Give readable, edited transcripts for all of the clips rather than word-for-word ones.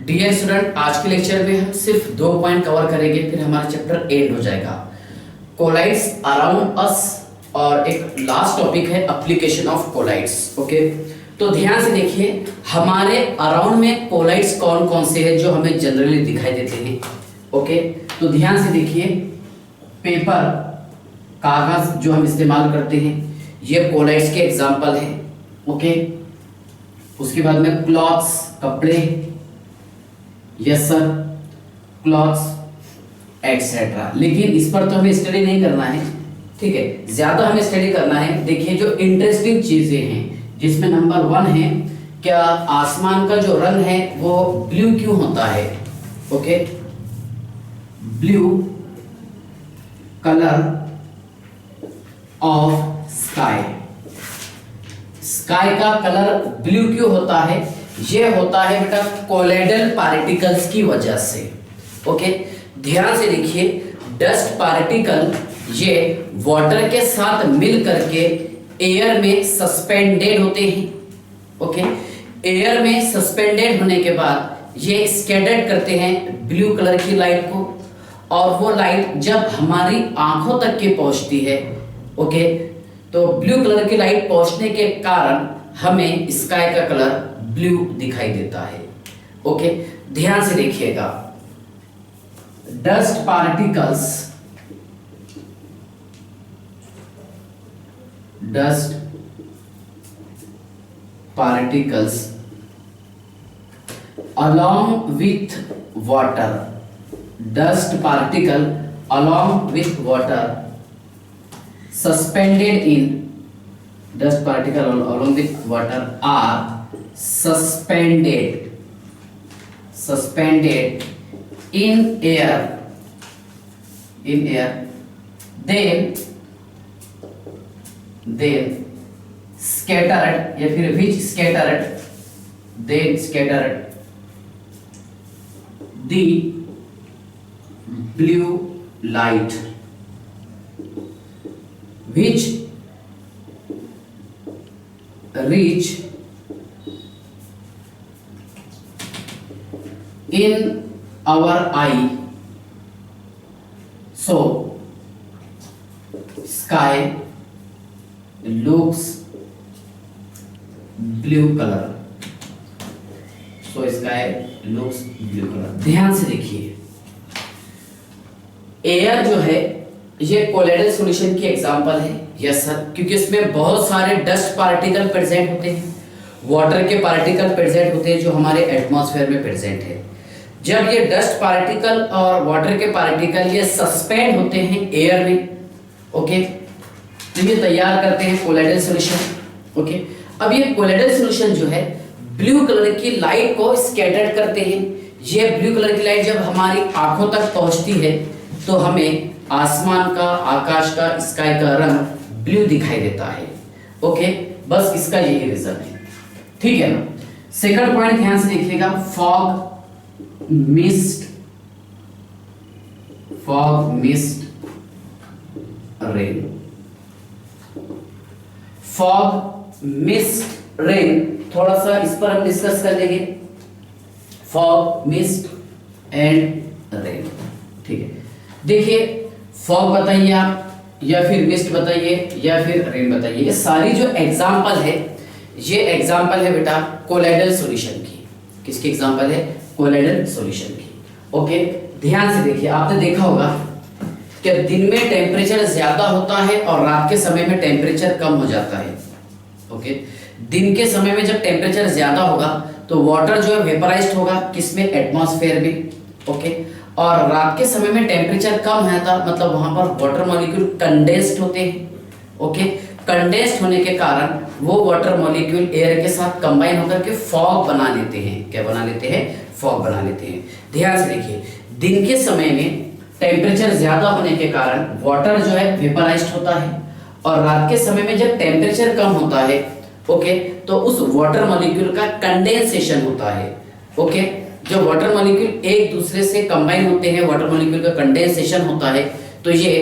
Dear student, आज के lecture में हम सिर्फ 2 पॉइंट कवर करेंगे, फिर हमारा चैप्टर एंड हो जाएगा। कोलाइड्स अराउंड अस और एक लास्ट टॉपिक है एप्लीकेशन ऑफ कोलाइड्स। ओके, तो ध्यान से देखिए हमारे अराउंड में कोलाइड्स कौन कौन से हैं जो हमें जनरली दिखाई देते हैं। ओके, तो ध्यान से देखिए, पेपर कागज जो हम इस्तेमाल करते हैं ये कोलाइड्स के एग्जाम्पल हैं। ओके, उसके बाद में क्लॉथ्स कपड़े, यस सर, क्लॉथ्स एक्सेट्रा। लेकिन इस पर तो हमें स्टडी नहीं करना है, ठीक है, ज्यादा हमें स्टडी करना है। देखिए जो इंटरेस्टिंग चीजें हैं जिसमें नंबर 1 है, क्या आसमान का जो रंग है वो ब्लू क्यों होता है। Okay, blue colour of sky, sky का कलर ब्लू क्यों होता है? ये होता है बेटा कोलाइडल पार्टिकल्स की वजह से। ओके, ध्यान से देखिए, डस्ट पार्टिकल ये वाटर के साथ मिल करके एयर में सस्पेंडेड होते हैं। ओके, एयर में सस्पेंडेड होने के बाद ये स्कैटर्ड करते हैं ब्लू कलर की लाइट को, और वो लाइट जब हमारी आंखों तक के पहुंचती है, ओके, तो ब्लू कलर की लाइट पहुंचने के कारण हमें स्काई का कलर ब्लू दिखाई देता है। ओके, ध्यान से देखिएगा, dust particles along with water, dust particle along with water suspended in, dust particle along with water are suspended in air, then scattered, या फिर which scattered, then scattered the blue light which reach in our eye, so sky looks blue color, ध्यान से देखिए, air जो है ये colloidal solution की example है। यस सर, क्योंकि इसमें बहुत सारे डस्ट पार्टिकल प्रेजेंट होते हैं, वाटर के पार्टिकल प्रेजेंट होते हैं जो हमारे एटमॉस्फेयर में प्रेजेंट है। जब ये डस्ट पार्टिकल और वाटर के पार्टिकल ये सस्पेंड होते हैं एयर में, ओके, तो ये तैयार करते हैं कोलाइडल सॉल्यूशन। ओके, अब ये कोलाइडल सॉल्यूशन जो है ब्लू कलर की लाइट को स्कैटर्ड करते हैं। ये ब्लू कलर की लाइट जब हमारी आंखों तक पहुंचती है तो हमें आसमान का, आकाश का, स्काई का रंग ब्लू दिखाई देता है। ओके, बस इसका यही रीजन है, ठीक है ना। सेकंड पॉइंट ध्यान से देखिएगा, fog mist rain, fog mist rain, थोड़ा सा इस पर हम डिस्कस कर लेंगे, फॉग मिस्ट एंड रेन, ठीक है। देखिए, फॉग बताइए आप, या फिर मिस्ट बताइए, या फिर रेन बताइए, ये सारी जो एग्जांपल है ये एग्जांपल है बेटा कोलाइडल सॉल्यूशन की। किसकी एग्जांपल है? कोलाइडल सॉल्यूशन की। ओके, ध्यान से देखिए, आपने देखा होगा कि दिन में टेम्परेचर ज्यादा होता है और रात के समय में टेम्परेचर कम हो जाता है। ओके, दिन के समय में जब टेम्परेचर ज्यादा होगा तो वाटर जो है वेपराइज्ड होगा, किसमें? एटमॉस्फेयर में। ओके, और रात के समय में टेम्परेचर कम है था, मतलब वहां पर वाटर मॉलिक्यूल कंडेंस्ड होते हैं। ओके, कंडेंस्ड होने के कारण वो वाटर मॉलिक्यूल एयर के साथ कंबाइन होकर के फॉग बना लेते हैं। क्या बना लेते हैं? फॉग बना लेते हैं। ध्यान से देखिए, दिन के समय में टेम्परेचर ज्यादा होने के कारण वाटर जो है वेपराइज्ड होता है, और रात के समय में जब टेम्परेचर कम होता है, ओके, तो उस वाटर मॉलिक्यूल का कंडेंसेशन होता है। ओके, जो वाटर मॉलिक्यूल एक दूसरे से कंबाइन होते हैं, वाटर मॉलिक्यूल का कंडेंसेशन होता है, तो ये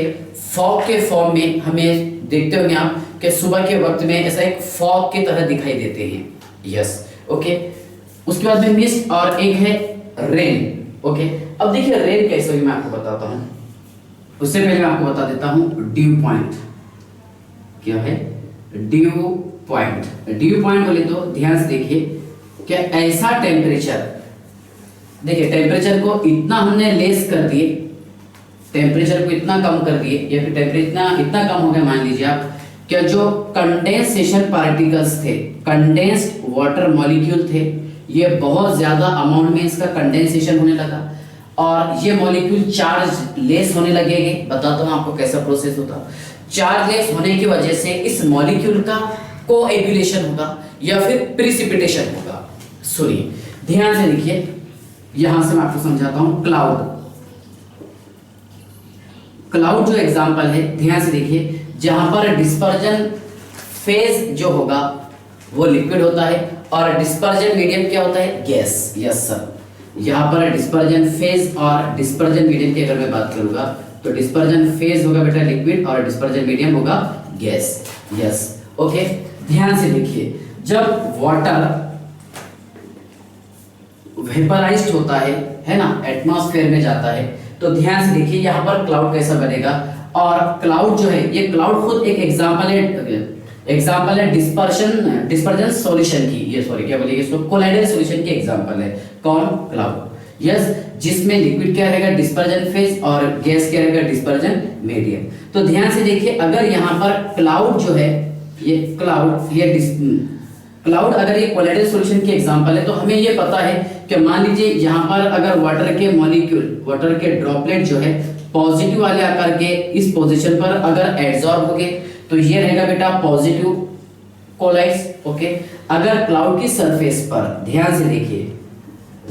फॉग के फॉर्म में हमें देखते होंगे आप कि सुबह के वक्त में ऐसा एक फॉग की तरह दिखाई देते हैं। यस, ओके, उसके बाद में मिस्ट और एक है रेन। ओके, अब देखिए रेन कैसे हुई मैं आपको बताता हूं। उससे पहले मैं आपको बता देता हूं ड्यू पॉइंट क्या है। ड्यू पॉइंट, ड्यू पॉइंट बोले तो ध्यान से देखिए, क्या ऐसा टेम्परेचर, देखिए टेम्परेचर को इतना हमने लेस कर दिए, टेम्परेचर को इतना कम कर दिए, या फिर टेम्परेचर इतना कम हो गया, मान लीजिए आप, क्या जो कंडेंसेशन पार्टिकल्स थे, कंडेंस्ड वाटर मॉलिक्यूल थे, ये बहुत ज्यादा अमाउंट में इसका कंडेंसेशन होने लगा और ये मॉलिक्यूल चार्ज लेस होने लगेंगे। बताता हूं आपको कैसा प्रोसेस होता। चार्ज लेस होने की वजह से इस मॉलिक्यूल का कोएगुलेशन होगा या फिर प्रिसिपिटेशन होगा। सुनिए ध्यान से देखिए, यहां से मैं आपको समझाता हूं। क्लाउड, क्लाउड जो एग्जांपल है, ध्यान से देखिए, जहां पर डिस्पर्जन फेज जो होगा वो लिक्विड होता है और डिस्पर्जन मीडियम क्या होता है, गैस। यस सर, यहाँ पर डिस्पर्जन फेज और डिस्पर्जन मीडियम की अगर मैं बात करूंगा तो डिस्पर्जन फेज होगा बेटा लिक्विड और डिस्पर्जन मीडियम होगा गैस। यस ओके, ध्यान से देखिए, जब वाटर वेपराइज्ड होता है ना, एटमॉस्फेयर में जाता है, तो ध्यान से देखिए यहाँ पर क्लाउड कैसा बनेगा। और क्लाउड जो है, ये क्लाउड खुद एक एग्जाम्पल है डिस्पर्जन सॉल्यूशन की, ये सॉरी क्या बोलिए इसको, कोलाइडल सॉल्यूशन की एग्जांपल है। कौन, क्लाउड। यस, जिसमें लिक्विड क्या रहेगा, डिस्पर्जन फेज, और गैस क्या रहेगा, डिस्पर्जन मीडियम। तो ध्यान से देखिए, अगर यहाँ पर क्लाउड जो है, ये क्लाउड, ये क्लाउड अगर ये कोलाइडल सॉल्यूशन की एग्जांपल है, तो हमें ये पता है कि मान लीजिए यहाँ पर अगर वाटर के मॉलिक्यूल, वाटर के ड्रॉपलेट जो है पॉजिटिव वाले आकर के इस पोजीशन पर अगर एड्सॉर्ब हो गए तो ये रहेगा बेटा पॉजिटिव कोलाइड्स। ओके, अगर क्लाउड की सरफेस पर ध्यान से देखिए,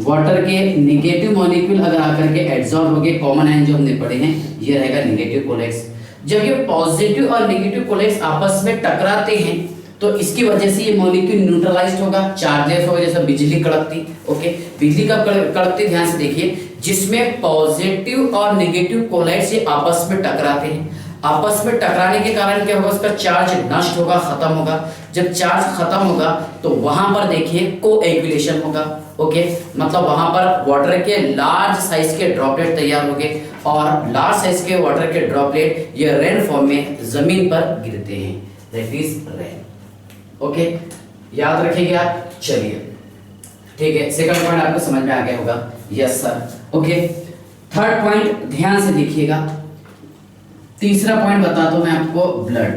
वाटर के नेगेटिव मॉलिक्यूल अगर आकर के एड्सॉर्ब हो गए, कॉमन आयन जो हमने पढ़े हैं, ये रहेगा नेगेटिव कोलाइड्स। जब ये पॉजिटिव और नेगेटिव कोलाइड्स आपस में टकराते हैं तो इसकी वजह से ये मॉलिक्यूल न्यूट्रलाइज्ड होगा, चार्जलेस होगा, जैसे बिजली कड़कती। ओके, बिजली कब कड़कती, ध्यान से देखिए, जिसमें पॉजिटिव और नेगेटिव कोलाइड्स ये आपस में टकराते हैं। आपस में टकराने के कारण क्या होगा, उसका चार्ज नष्ट होगा, खत्म होगा। जब चार्ज खत्म होगा तो वहां पर देखिए कोएगुलेशन होगा। ओके, मतलब वहां पर वाटर के लार्ज साइज के ड्रॉपलेट तैयार होंगे और लार्ज साइज के वाटर के ड्रॉपलेट ये रेन फॉर्म में जमीन पर गिरते हैं, दैट इज रेन। ओके, याद रखिएगा आप। चलिए ठीक है, सेकंड पॉइंट आपको समझ में आ गया होगा। Yes sir. Okay, third point ध्यान से देखिएगा। तीसरा पॉइंट बताता हूं मैं आपको, ब्लड।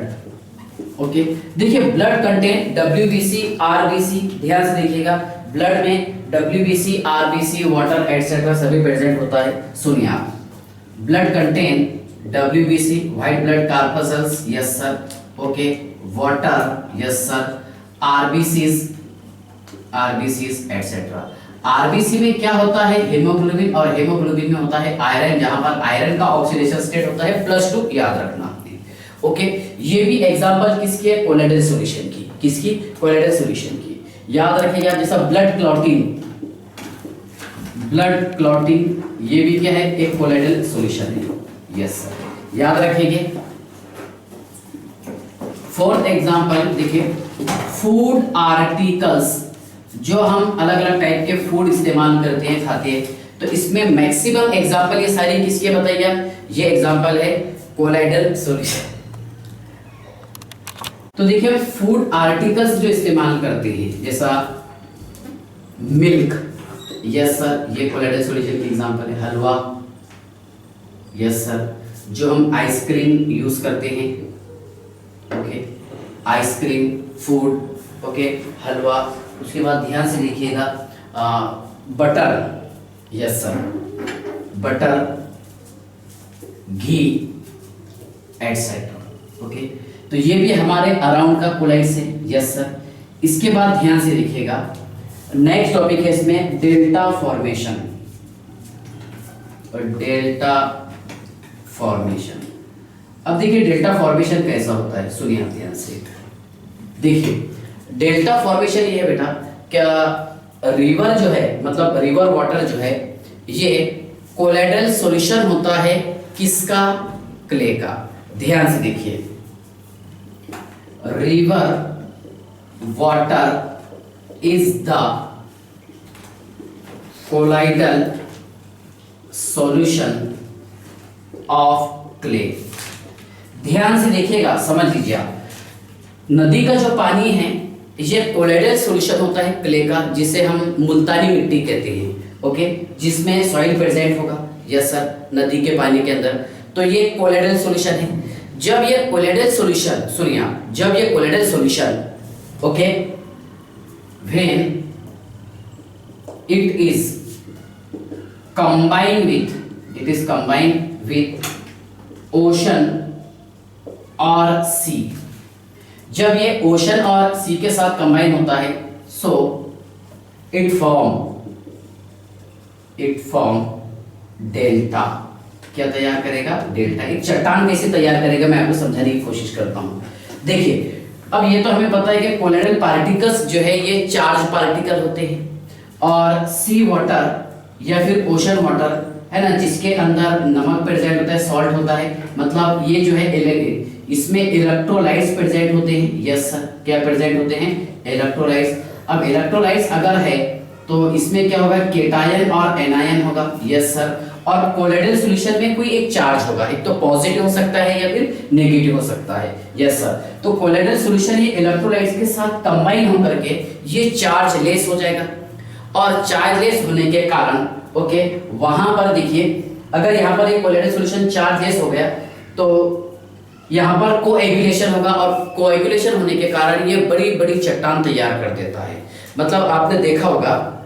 ओके, देखिए ब्लड कंटेन WBC, RBC, ध्यान से देखिएगा, ब्लड में WBC, RBC, वाटर एटसेट्रा सभी प्रेजेंट होता है। सुनिए आप, blood contain WBC, white blood corpuscles, yes sir. Okay, water, yes sir, RBCs etcetera. RBC में क्या होता है, हेमोग्लोबिन, और हेमोग्लोबिन में होता है आयरन, जहां पर आयरन का ऑक्सीडेशन स्टेट होता है +2, याद रखना। ओके, ये भी एग्जांपल किसकी है, कोलाइडल सॉल्यूशन की। किसकी, कोलाइडल सॉल्यूशन की। याद रखिएगा, जैसा ब्लड क्लॉटिंग, ये भी क्या है, एक कोलाइडल सॉल्यूशन है। यस सर, याद रखिए। फोर्थ एग्जांपल देखिए, फूड आर्टिकल्स, जो हम अलग अलग टाइप के फूड इस्तेमाल करते हैं, खाते हैं, तो इसमें मैक्सिमम एग्जांपल ये सारी किसके बताइए आप, ये एग्जांपल है कोलाइडल सॉल्यूशन। तो देखिए फूड आर्टिकल्स जो इस्तेमाल करते हैं, जैसा मिल्क, यस सर, ये कोलाइडल सॉल्यूशन की एग्जांपल है। हलवा, यस सर, जो हम आइसक्रीम यूज करते हैं, ओके, आइसक्रीम, फूड, ओके, हलवा। उसके बाद ध्यान से देखिएगा, बटर, यस सर, बटर, घी एटसेट्रा। ओके, तो ये भी हमारे अराउंड का कोलाइड्स है। Yes sir. इसके बाद ध्यान से देखिएगा, नेक्स्ट टॉपिक है इसमें डेल्टा फॉर्मेशन। और डेल्टा फॉर्मेशन, अब देखिए डेल्टा फॉर्मेशन कैसा होता है, सुनिए आप ध्यान से। देखिए डेल्टा फॉर्मेशन ये है बेटा, क्या रिवर जो है, मतलब रिवर वाटर जो है, ये कोलाइडल सॉल्यूशन होता है किसका, क्ले का। ध्यान से देखिए, river water is the colloidal solution of clay. ध्यान से देखिएगा, समझ लीजिए आप, नदी का जो पानी है ये कोलाइडल सॉल्यूशन होता है क्ले का, जिसे हम मुल्तानी मिट्टी कहते हैं, ओके, जिसमें सॉइल प्रेजेंट होगा, यस सर, नदी के पानी के अंदर। तो ये कोलाइडल सॉल्यूशन है। जब ये कोलाइडल सॉल्यूशन, सुनिए आप, जब ये colloidal solution, okay, when it is combined with ocean or sea, जब ये ओशन और सी के साथ कंबाइन होता है, सो इट फॉर्म डेल्टा। क्या तैयार करेगा? डेल्टा। एक चट्टान कैसे तैयार करेगा मैं आपको समझाने की कोशिश करता हूं। देखिए, अब ये तो हमें पता है कि कोलाइडल पार्टिकल्स जो है ये चार्ज पार्टिकल होते हैं, और सी वाटर या फिर ओशन वाटर है ना, जिसके अंदर नमक प्रेजेंट होता है, सॉल्ट होता है, मतलब ये जो है इसमें इलेक्ट्रोलाइट्स प्रेजेंट होते हैं, यस सर, क्या प्रेजेंट होते हैं? इलेक्ट्रोलाइट्स। अब इलेक्ट्रोलाइट्स अगर है तो इसमें क्या होगा? केटायन और एनायन होगा, यस सर। और कोलाइडल सॉल्यूशन में कोई एक चार्ज होगा, एक तो पॉजिटिव हो सकता है या फिर नेगेटिव हो सकता है, यस सर। तो कोलाइडल सॉल्यूशन ये इलेक्ट्रोलाइट्स के साथ कंबाइन होकर के ये चार्ज लेस हो जाएगा, और चार्ज लेस होने के कारण, ओके, वहां पर देखिए, अगर यहाँ पर एक कोलाइडल सॉल्यूशन चार्ज लेस हो गया तो यहाँ पर कोएगुलेशन होगा, और कोएगुलेशन होने के कारण ये बड़ी बड़ी चट्टान तैयार कर देता है। मतलब आपने देखा होगा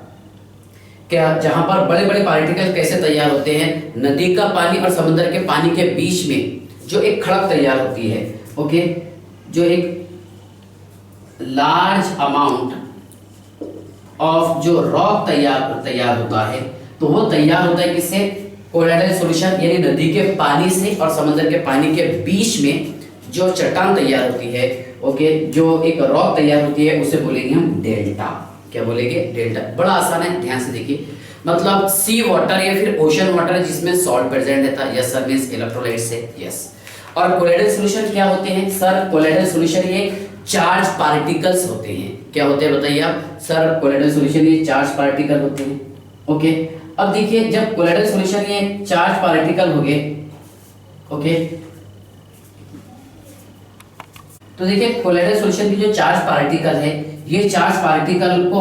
क्या, जहां पर बड़े बड़े पार्टिकल कैसे तैयार होते हैं, नदी का पानी और समुद्र के पानी के बीच में जो एक खड़क तैयार होती है, ओके, जो एक लार्ज अमाउंट ऑफ जो रॉक तैयार होता है, तो वो तैयार होता है किससे? कोलाइडल सॉल्यूशन, यानी नदी के पानी से और समुद्र के पानी के बीच में जो चट्टान तैयार होती है, ओके, जो एक रॉक तैयार होती है, उसे बोलेंगे हम डेल्टा। क्या बोलेंगे? डेल्टा। बड़ा आसान है, ध्यान से देखिए। मतलब सी वाटर या फिर ओशन वाटर जिसमें सॉल्ट प्रेजेंट रहता है, यस सर, मींस इलेक्ट्रोलाइट से, यस। और कोलाइडल सॉल्यूशन क्या होते हैं सर? कोलाइडल सॉल्यूशन ये चार्ज पार्टिकल्स होते हैं। क्या होते हैं बताइए आप? सर, कोलाइडल सॉल्यूशन ये चार्ज पार्टिकल होते हैं, ओके। अब देखिए, जब कोलाइडल सॉल्यूशन ये चार्ज पार्टिकल हो गए, ओके, तो देखिए कोलाइडल सॉल्यूशन की जो चार्ज पार्टिकल है, ये चार्ज पार्टिकल को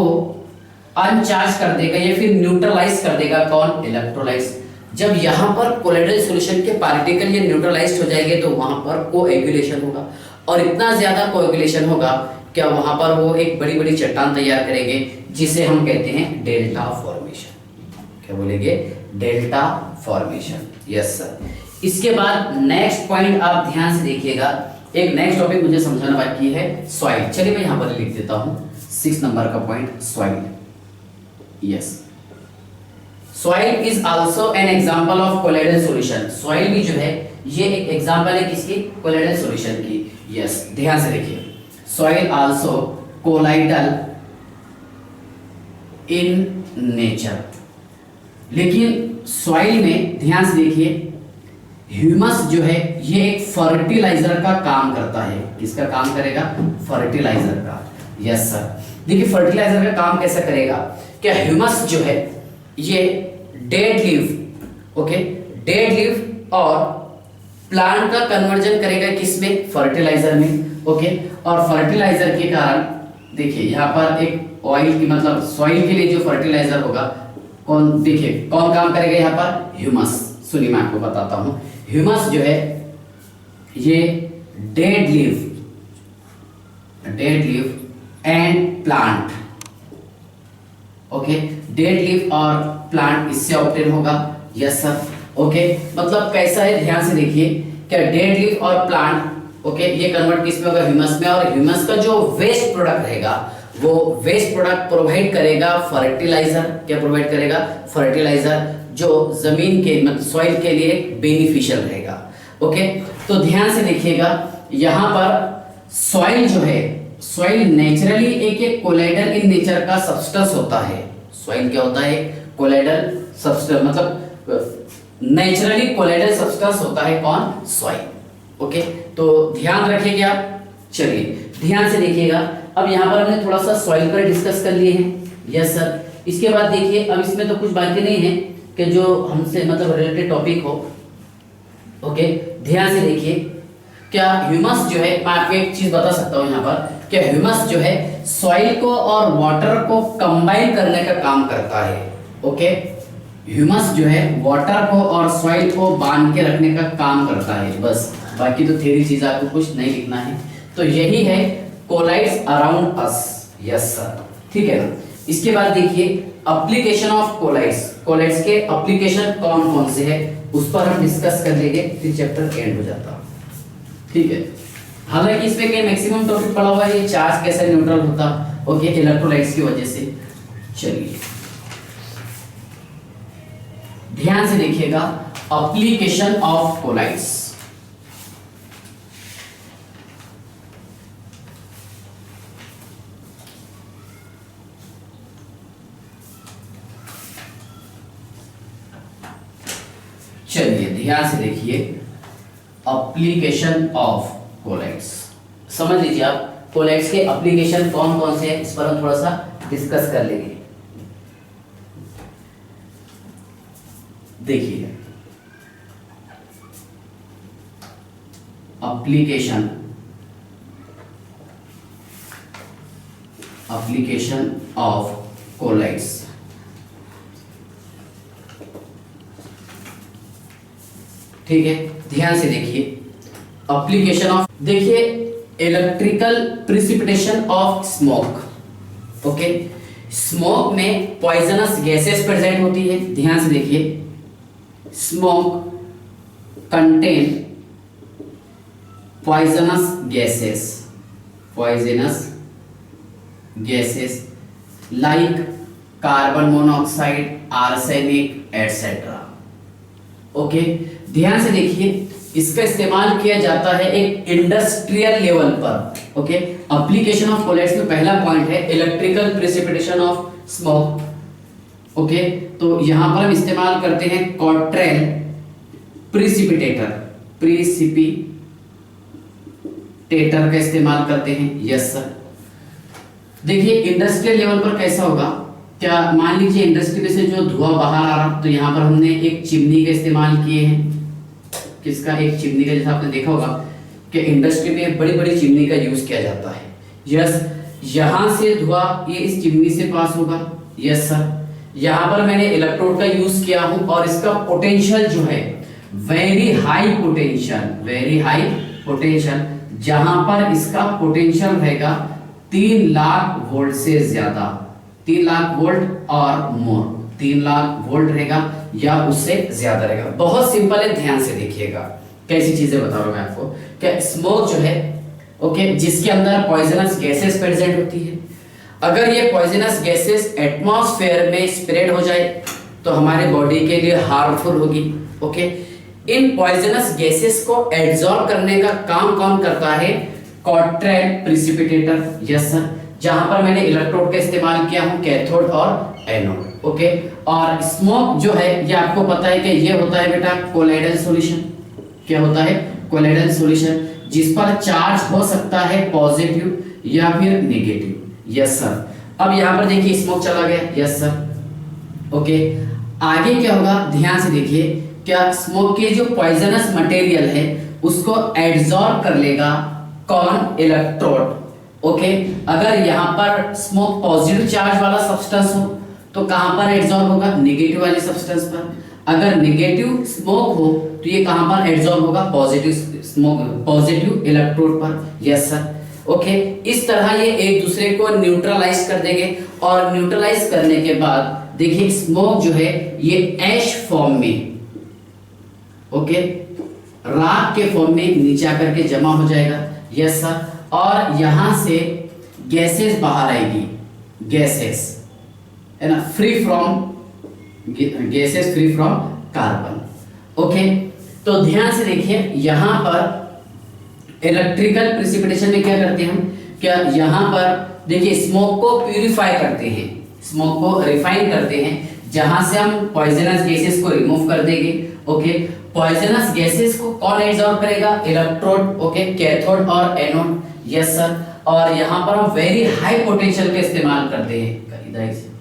अनचार्ज कर देगा या फिर न्यूट्रलाइज कर देगा, कौन? इलेक्ट्रोलाइट्स। जब यहाँ पर कोलाइडल सॉल्यूशन के पार्टिकल ये न्यूट्रलाइज्ड हो जाएंगे तो वहां पर कोएगुलेशन होगा, और इतना ज्यादा कोएगुलेशन होगा क्या वहां पर वो एक बड़ी बड़ी चट्टान तैयार करेंगे, जिसे हम कहते हैं डेल्टा फॉर्मेशन। क्या बोलेंगे? Delta formation, yes sir. इसके बाद नेक्स्ट पॉइंट आप ध्यान से देखिएगा, एक नेक्स्ट टॉपिक मुझे समझाना बाकी है, सॉइल। चलिए मैं यहां पर लिख देता हूं 6 नंबर का point, soil, yes. Soil is also an example of colloidal solution. Soil भी जो है ये एक एग्जांपल है किसकी? कोलाइडल सॉल्यूशन की, यस। ध्यान से देखिए, soil also colloidal in nature. लेकिन सॉइल में ध्यान से देखिए, ह्यूमस जो है ये एक फर्टिलाइजर का काम करता है। किसका काम करेगा? फर्टिलाइजर का, यस सर। देखिए फर्टिलाइजर का काम कैसा करेगा? क्या ह्यूमस जो है ये dead leaf, okay, dead leaf और प्लांट का कन्वर्जन करेगा किसमें? फर्टिलाइजर में, ओके। और फर्टिलाइजर के कारण देखिए यहाँ पर एक ऑयल की, मतलब सॉइल के लिए जो फर्टिलाइजर होगा, कौन? देखिए कौन काम करेगा यहाँ पर? ह्यूमस। सुनिए मैं आपको बताता हूं, ह्यूमस जो है ये dead leaf and plant, okay, dead leaf और प्लांट इससे ऑब्टेन होगा, यस सर, ओके। मतलब कैसा है, ध्यान से देखिए, क्या डेड लीफ और प्लांट, ओके, ये कन्वर्ट किस में होगा? ह्यूमस में। और ह्यूमस का जो वेस्ट प्रोडक्ट रहेगा वो वेस्ट प्रोडक्ट प्रोवाइड करेगा फर्टिलाइजर। क्या प्रोवाइड करेगा? फर्टिलाइजर, जो जमीन के मतलब सॉइल के लिए बेनिफिशियल रहेगा, ओके। तो ध्यान से देखिएगा, यहाँ पर सॉइल जो है, सॉइल नेचुरली एक कोलाइडल इन नेचर का सब्सटेंस होता है। सॉइल क्या होता है? कोलाइडल सब्सटेंस, मतलब नेचुरली कोलाइडल सब्सटेंस होता है, कौन? Soil, okay. तो ध्यान रखिएगा आप। चलिए ध्यान से देखिएगा, अब यहाँ पर हमने थोड़ा सा सॉइल पर डिस्कस कर लिए हैं, यस सर। इसके बाद देखिए, अब इसमें तो कुछ बाकी नहीं है कि जो हमसे मतलब रिलेटेड टॉपिक हो। ओके, ध्यान से देखिए, क्या ह्यूमस जो है, मैं आपको एक चीज बता सकता हूँ यहाँ पर, क्या ह्यूमस जो है सॉइल को और वाटर को कंबाइन करने का काम करता है। ओके, ह्यूमस जो है वाटर को और सॉइल को बांध के रखने का काम करता है, बस। बाकी तो थ्योरी चीज आपको कुछ नहीं लिखना है। तो यही है colloids around us. Yes sir, ठीक है ना। इसके बाद देखिए एप्लीकेशन ऑफ कोलाइड्स, कोलाइड्स के एप्लीकेशन कौन कौन से है उस पर हम डिस्कस कर लेंगे, फिर चैप्टर एंड हो जाता है, ठीक है। हालांकि इसमें क्या मैक्सिमम टॉपिक पढ़ा हुआ है, ये चार्ज कैसे न्यूट्रल होता, ओके, इलेक्ट्रोलाइट्स की वजह से। चलिए ध्यान से देखिएगा, एप्लीकेशन ऑफ कोलाइड्स। चलिए ध्यान से देखिए, एप्लीकेशन ऑफ कोलाइड्स समझ लीजिए आप। कोलाइड्स के एप्लीकेशन कौन कौन से हैं इस पर हम थोड़ा सा डिस्कस कर लेंगे। देखिए एप्लीकेशन ऑफ कोलाइड्स। ठीक है, ध्यान से देखिए, एप्लीकेशन ऑफ, देखिए electrical precipitation of smoke. Okay, smoke में पॉइजनस गैसेस प्रेजेंट होती है। ध्यान से देखिए, smoke contain poisonous gases like carbon monoxide, arsenic etcetera. Okay, ध्यान से देखिए, इसका इस्तेमाल किया जाता है एक इंडस्ट्रियल लेवल पर। ओके, एप्लीकेशन ऑफ कोलाइड्स में पहला पॉइंट है electrical precipitation of smoke. Okay, तो यहां पर हम इस्तेमाल करते हैं कॉट्रेल प्रिसिपिटेटर का इस्तेमाल करते हैं। यस सर, देखिए इंडस्ट्रियल लेवल पर कैसा होगा, क्या मान लीजिए इंडस्ट्री में से जो धुआं बाहर आ रहा, तो यहाँ पर हमने एक चिमनी का इस्तेमाल किए हैं। किसका? एक चिमनी का, जैसा आपने देखा होगा कि इंडस्ट्री में बड़ी बड़ी चिमनी का यूज किया जाता है। यस, यहाँ से धुआं ये इस चिमनी से पास होगा। यस सर, यहाँ पर मैंने इलेक्ट्रोड का यूज किया हूँ और इसका पोटेंशियल जो है वेरी हाई पोटेंशियल, जहां पर इसका पोटेंशियल रहेगा 3 लाख वोल्ट से ज्यादा, 3 लाख वोल्ट और मोर, 3 लाख वोल्ट रहेगा या उससे ज्यादा रहेगा। बहुत सिंपल है, ध्यान से देखिएगा कैसी चीजें बता रहा हूं मैं आपको। क्या स्मोक जो है, ओके, जिसके अंदर पॉइजनस गैसेस प्रेजेंट होती है, अगर ये पॉइजनस गैसेस एटमॉस्फेयर में स्प्रेड हो जाए तो हमारे बॉडी के लिए हार्मफुल होगी। ओके, इन पॉइजनस गैसेस को एब्जॉर्ब करने का काम कौन करता है? कॉट्रेल प्रिसिपिटेटर। यस सर, जहां पर मैंने इलेक्ट्रोड का इस्तेमाल किया हूं, कैथोड और एनोड। ओके, और स्मोक जो है ये आपको पता है कि ये होता है बेटा कोलाइडल सॉल्यूशन। क्या होता है? कोलाइडल सॉल्यूशन, जिस पर चार्ज हो सकता है पॉजिटिव या फिर नेगेटिव। यस सर, अब यहां पर देखिए स्मोक चला गया। यस सर, ओके, आगे क्या होगा ध्यान से देखिए, क्या स्मोक के जो पॉइजनस मटेरियल है उसको एब्जॉर्ब कर लेगा कौन? इलेक्ट्रोड। ओके, अगर यहाँ पर स्मोक पॉजिटिव चार्ज वाला सब्सटेंस हो तो कहां पर एब्जॉर्ब होगा? नेगेटिव वाले सब्सटेंस पर। अगर नेगेटिव स्मोक हो तो ये कहां पर एब्जॉर्ब होगा? पॉजिटिव इलेक्ट्रोड पर। यस सर, ओके, इस तरह ये एक दूसरे को न्यूट्रलाइज कर देंगे और न्यूट्रलाइज करने के बाद देखिए स्मोक जो है ये ऐश फॉर्म में, ओके, राख के फॉर्म में नीचे आकर के जमा हो जाएगा। यस सर, और यहां से गैसेस बाहर आएगी, गैसेस है ना, फ्री फ्रॉम कार्बन। ओके, तो ध्यान से देखिए, यहां पर इलेक्ट्रिकल प्रिसिपिटेशन में क्या करते हैं हम? क्या यहां पर देखिए स्मोक को प्यूरिफाई करते हैं, स्मोक को रिफाइन करते हैं, जहां से हम पॉइजनस गैसेस को रिमूव कर देंगे। ओके, पॉइजनस गैसेस को कौन एब्जॉर्ब करेगा? इलेक्ट्रोड। ओके, कैथोड और एनोड। यस सर, और यहां पर हम वेरी हाई पोटेंशियल का इस्तेमाल करते हैं। इधर से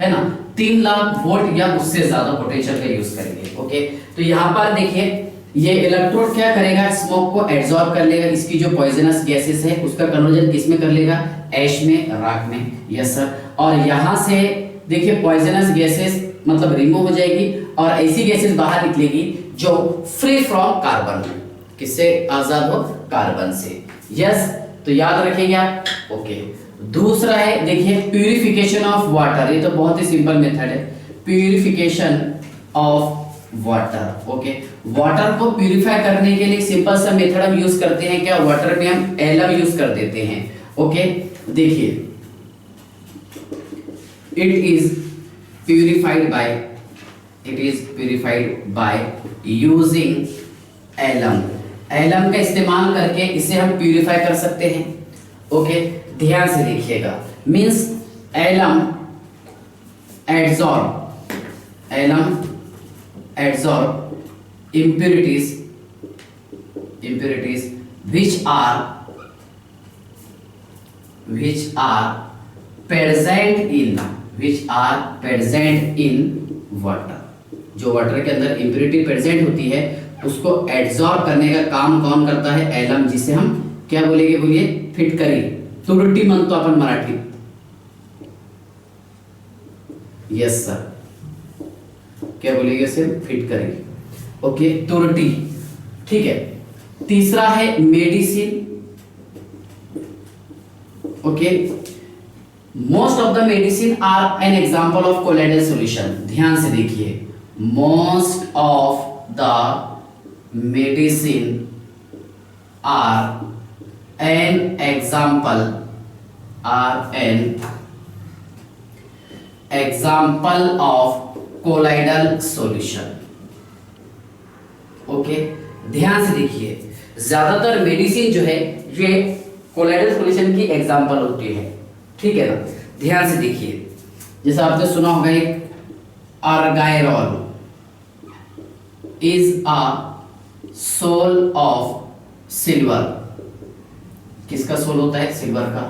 है ना, 3 लाख वोल्ट या उससे ज्यादा पोटेंशियल का यूज करेंगे। ओके, तो यहाँ पर देखिए ये इलेक्ट्रोड क्या करेगा, स्मोक को एब्जॉर्ब कर लेगा, इसकी जो पॉइजनस गैसेस है उसका कन्वर्जन किस में कर लेगा, ऐश में, राख में। Yes sir. और यहाँ से देखिए पॉइजनस गैसेस मतलब रिमूव हो जाएगी और ऐसी गैसेस बाहर निकलेगी जो फ्री फ्रॉम कार्बन, किससे आजाद हो, कार्बन से। यस, तो याद रखेंगे आप। ओके, दूसरा है देखिए प्यूरिफिकेशन ऑफ वाटर, ये तो बहुत ही सिंपल मेथड है, purification of water. Okay, water को प्यूरिफाई करने के लिए सिंपल सा मेथड हम यूज करते हैं, क्या, वाटर में हम एलम यूज कर देते हैं। ओके, देखिए it is purified by using alum. Alum का इस्तेमाल करके इसे हम प्यूरिफाई कर सकते हैं। ओके, ध्यान से देखिएगा, means alum absorb impurities which are present in water। जो वाटर के अंदर impurity प्रेजेंट होती है उसको एब्जॉर्ब करने का काम कौन करता है, एलम, जिसे हम क्या बोलेंगे, बोलिए, फिटकरी, तुरटी म्हणतो आपण मराठी। यस सर, क्या बोलेंगे उसे, फिटकरी। ओके, तुरटी, ठीक है। तीसरा है medicine. Okay, most of the medicine are an example of colloidal solution. ध्यान से देखिए, most of the medicine are an example of colloidal solution. Okay, ध्यान से देखिए, ज्यादातर मेडिसिन जो है ये कोलाइडल सॉल्यूशन की एग्जांपल होती है, ठीक है ना। ध्यान से देखिए, जैसा आपने सुना होगा एक argyrol is a sol of silver. किसका सोल होता है, सिल्वर का,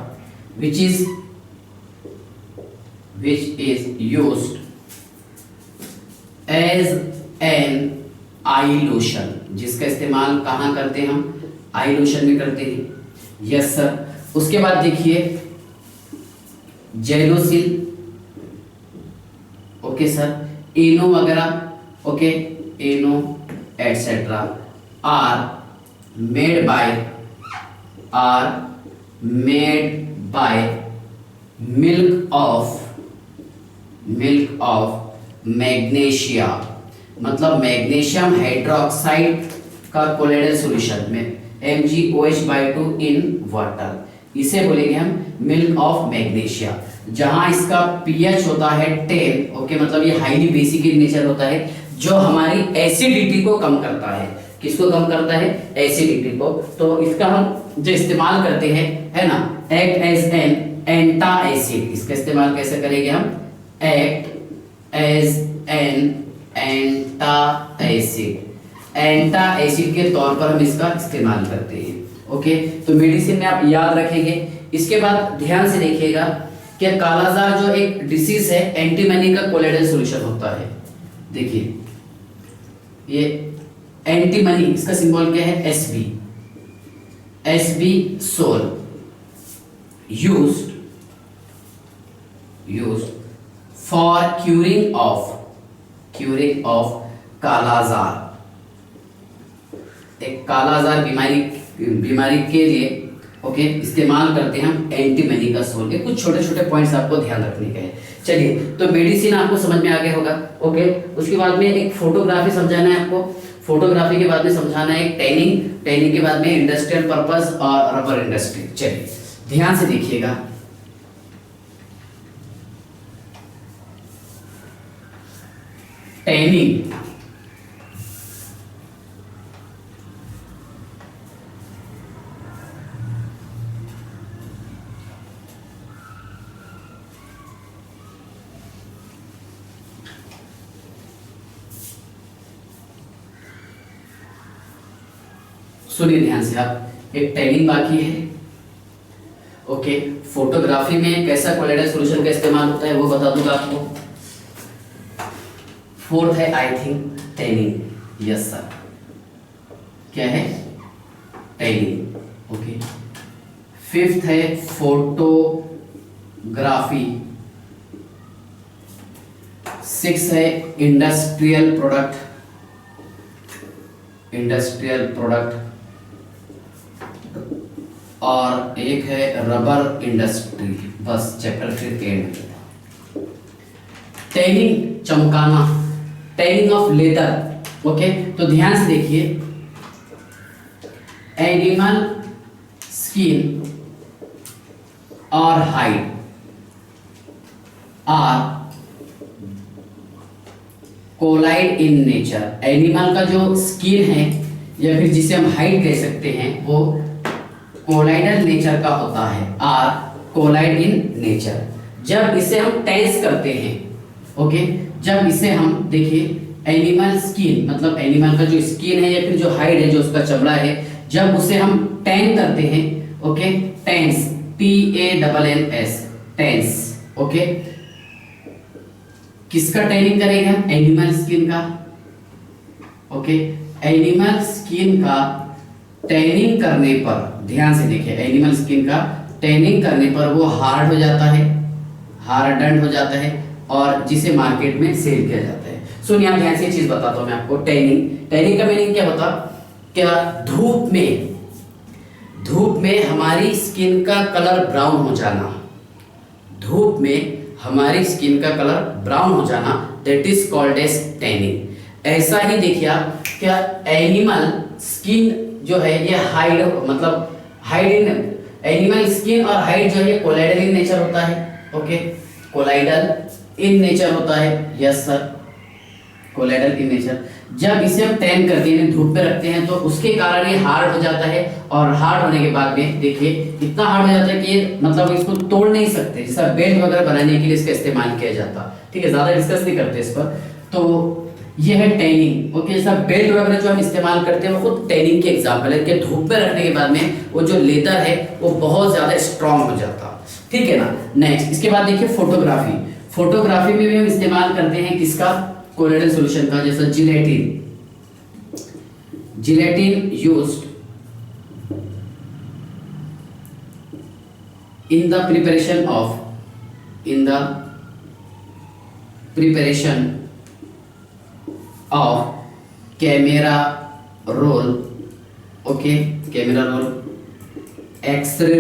which is used as an eye lotion, जिसका इस्तेमाल कहां करते हैं हम, आई लोशन में करते हैं। Yes sir. उसके बाद देखिए जेलोसिल, ओके सर, एनो वगैरह, okay, Eno etcetera are made by milk of magnesia, मतलब मैग्नीशियम हाइड्रोक्साइड का कोलाइडल सॉल्यूशन में MgOH/2 इन वाटर, इसे बोलेंगे हम मिल्क ऑफ मैग्नीशिया। जहां इसका pH होता है 10, ओके, मतलब ये हाईली बेसिक इन नेचर होता है, जो हमारी एसिडिटी को कम करता है। किसको कम करता है, एसिडिटी को। तो इसका हम जो इस्तेमाल करते हैं, है ना, एक्ट एज एन एंटा एसिड। इसका इस्तेमाल कैसे करेंगे हम, एक्ट एज एन एंटा एसिड के तौर पर हम इसका इस्तेमाल करते हैं। ओके, तो मेडिसिन में आप याद रखेंगे। इसके बाद ध्यान से देखिएगा कि कालाजार जो एक डिसीज है, एंटीमनी का कोलाइडल सॉल्यूशन होता है। देखिए ये एंटीमनी, इसका सिंबल क्या है, Sb sol used for curing of kala azar. एक कालाजार बीमारी के लिए, ओके, इस्तेमाल करते हैं हम एंटीमनी का सोल। ये कुछ छोटे छोटे पॉइंट्स आपको ध्यान रखने के हैं। चलिए, तो मेडिसिन आपको समझ में आ गया होगा। ओके, उसके बाद में एक फोटोग्राफी समझाना है आपको, फोटोग्राफी के बाद में समझाना है एक टैनिंग के बाद में इंडस्ट्रियल पर्पस और रबर इंडस्ट्री। चलिए ध्यान से देखिएगा, टैनिंग, सुनिए ध्यान से आप, एक टैनिंग बाकी है ओके, फोटोग्राफी में कैसा कोलाइडल सॉल्यूशन का इस्तेमाल होता है वो बता दूंगा आपको। फोर्थ है I think tanning, yes sir, क्या है टैनिंग, ओके। फिफ्थ है फोटोग्राफी। सिक्स है इंडस्ट्रियल प्रोडक्ट, और एक है रबर इंडस्ट्री। बस चैप्टर फिर एंड। टैनिंग चमकाना, टैनिंग ऑफ लेदर, ओके। तो ध्यान से देखिए, एनिमल स्किन और hide are colloid in nature. Animal का जो स्किन है या फिर जिसे हम हाइड कह सकते हैं वो कोलाइडल नेचर का होता है, आर कोलाइड इन नेचर। जब इसे हम टेंस करते हैं, ओके, जब इसे हम देखिए एनिमल स्किन मतलब एनिमल का जो स्किन है या फिर जो हाइड है, जो उसका चमड़ा है, जब उसे हम टैन करते हैं, ओके, टेंस, TANNS, टेंस, ओके। किसका टैनिंग करेंगे हम? एनिमल स्किन का, ओके। एनिमल स्किन का टैनिंग करने पर, ध्यान से देखिए, एनिमल स्किन का टैनिंग करने पर वो हार्ड हो जाता है, हार्डन्ड हो जाता है, और जिसे मार्केट में सेल किया जाता है। सुनिए आप ध्यान से चीज बताता हूं मैं आपको। टैनिंग का मीनिंग क्या होता? क्या धूप में हमारी स्किन का कलर ब्राउन हो जाना, धूप में हमारी स्किन का कलर ब्राउन हो जाना, that is called as tanning. ऐसा ही देखिए आप, क्या एनिमल स्किन जो है ये हाइड मतलब हाइड इन, एनिमल स्किन और हाइड जो है कोलाइडल इन नेचर होता है, ओके, कोलाइडल इन नेचर होता है, yes sir, colloidal in nature. जब इसे हम टैन करते हैं, धूप पे रखते हैं, तो उसके कारण ये हार्ड हो जाता है, और हार्ड होने के बाद में देखिए इतना हार्ड हो जाता है कि ये मतलब इसको तोड़ नहीं सकते, जैसा बेल्ट वगैरह बनाने के लिए इसका इस्तेमाल किया जाता, ठीक है, ज्यादा डिस्कस नहीं करते इस पर। तो ये है टैनिंग, ओके। जैसा बेल्ट वगैरह जो हम इस्तेमाल करते हैं वो खुद टैनिंग के एग्जाम्पल है, कि धूप पे रखने के बाद में वो जो लेदर है वो बहुत ज्यादा स्ट्रांग हो जाता, ठीक है ना। नेक्स्ट, इसके बाद देखिए फोटोग्राफी में भी हम इस्तेमाल करते हैं किसका? कोलाइडल सॉल्यूशन का, जैसा gelatin used in the preparation of camera roll, okay, camera roll, X ray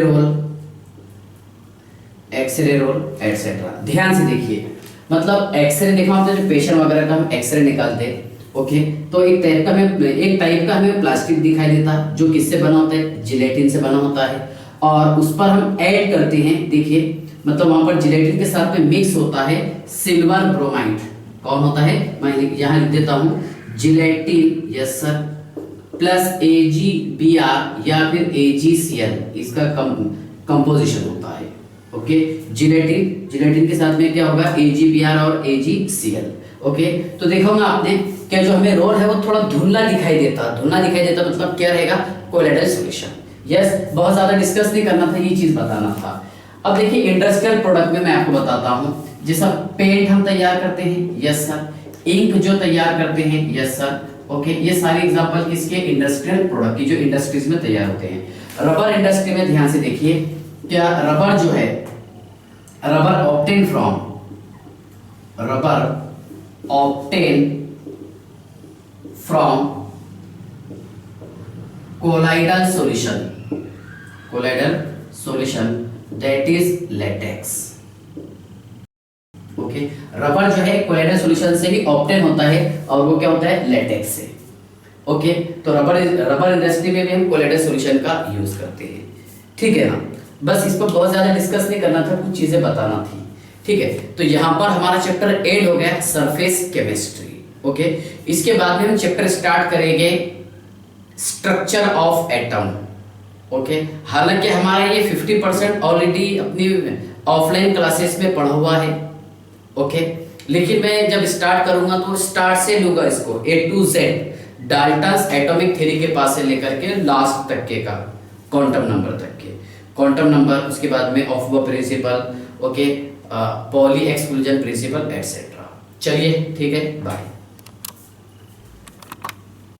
roll etcetera. ध्यान से देखिए, मतलब एक्सरे देखा होता है जो पेशेंट वगैरह का हम एक्सरे निकालते हैं, ओके, तो एक टाइप का हमें प्लास्टिक दिखाई देता है जो किससे बना होता है? जिलेटिन से बना होता है, और उस पर हम ऐड करते हैं, देखिए मतलब वहां पर जिलेटिन के साथ में मिक्स होता है सिल्वर ब्रोमाइड। कौन होता है? मैं यहां लिख देता हूं, gelatin, yes sir, plus AgBr या फिर AgCl, इसका कंपोजिशन होता है, ओके। जिलेटिन के साथ में क्या होगा? AgBr और AgCl, ओके। तो देखा होगा आपने, क्या जो हमें रोल है वो थोड़ा धुंधला दिखाई देता मतलब क्या रहेगा? Colloidal solution, yes. बहुत ज्यादा डिस्कस नहीं करना था, ये चीज बताना था। अब देखिए इंडस्ट्रियल प्रोडक्ट में मैं आपको बताता हूं, जैसा पेंट हम तैयार करते हैं, यस सर, इंक जो तैयार करते हैं, यस सर, ओके, ये सारे एग्जांपल किसके? इंडस्ट्रियल प्रोडक्ट की, जो इंडस्ट्रीज में तैयार होते हैं। रबर इंडस्ट्री में ध्यान से देखिए, क्या रबर जो है, rubber obtain from colloidal solution that is latex, okay. Rubber जो है कोलाइडल सॉल्यूशन से ही ऑब्टेन होता है, और वो क्या होता है? लेटेक्स से, ओके। तो रबर इंडस्ट्री में भी हम कोलाइडल सॉल्यूशन का यूज करते हैं, ठीक है ना। बस इस पर बहुत ज्यादा डिस्कस नहीं करना था, कुछ चीजें बताना थी, ठीक है। तो यहाँ पर हमारा चैप्टर एंड हो गया, सरफेस केमिस्ट्री, ओके। इसके बाद में हम चैप्टर स्टार्ट करेंगे स्ट्रक्चर ऑफ एटम, ओके। हालांकि हमारा ये 50% ऑलरेडी अपनी ऑफलाइन क्लासेस में पढ़ा हुआ है, ओके, लेकिन मैं जब स्टार्ट करूंगा तो स्टार्ट से लूंगा इसको A to Z, Dalton's atomic theory के पास से लेकर के लास्ट तक के का, क्वांटम नंबर तक के। क्वांटम नंबर, उसके बाद में of principle, okay, Pauli exclusion principle etcetera. चलिए ठीक है, बाय।